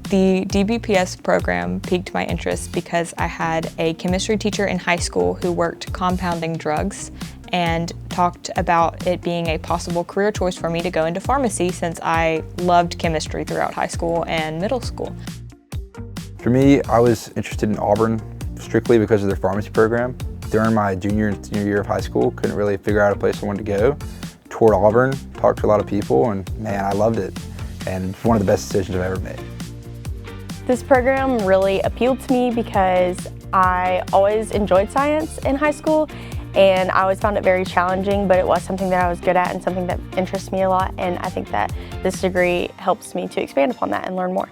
The DBPS program piqued my interest because I had a chemistry teacher in high school who worked compounding drugs and talked about it being a possible career choice for me to go into pharmacy since I loved chemistry throughout high school and middle school. For me, I was interested in Auburn strictly because of their pharmacy program. During my junior and senior year of high school, couldn't really figure out a place I wanted to go. Toured Auburn, talked to a lot of people, and man, I loved it. And it's one of the best decisions I've ever made. This program really appealed to me because I always enjoyed science in high school, and I always found it very challenging, but it was something that I was good at and something that interests me a lot, and I think that this degree helps me to expand upon that and learn more.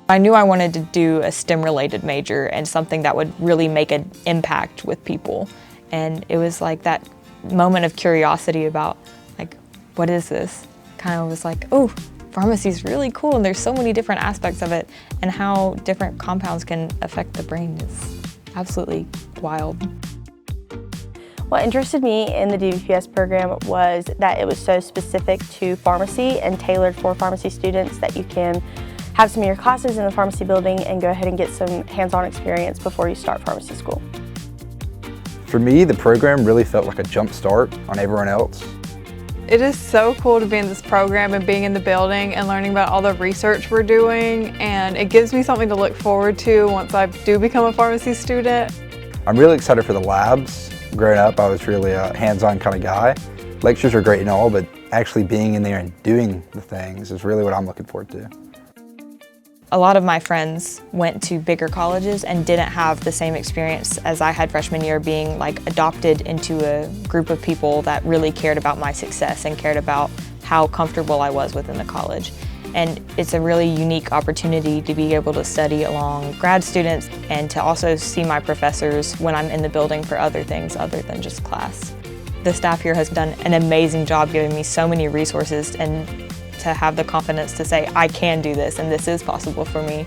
I knew I wanted to do a STEM-related major and something that would really make an impact with people, and it was like that moment of curiosity about, like, what is this? Kind of was like, oh, pharmacy is really cool, and there's so many different aspects of it, and how different compounds can affect the brain is absolutely wild. What interested me in the DBPS program was that it was so specific to pharmacy and tailored for pharmacy students that you can have some of your classes in the pharmacy building and go ahead and get some hands-on experience before you start pharmacy school. For me, the program really felt like a jump start on everyone else. It is so cool to be in this program and being in the building and learning about all the research we're doing, and it gives me something to look forward to once I do become a pharmacy student. I'm really excited for the labs. Growing up, I was really a hands-on kind of guy. Lectures are great and all, but actually being in there and doing the things is really what I'm looking forward to. A lot of my friends went to bigger colleges and didn't have the same experience as I had freshman year, being like adopted into a group of people that really cared about my success and cared about how comfortable I was within the college. And it's a really unique opportunity to be able to study along grad students and to also see my professors when I'm in the building for other things other than just class. The staff here has done an amazing job giving me so many resources, and to have the confidence to say I can do this and this is possible for me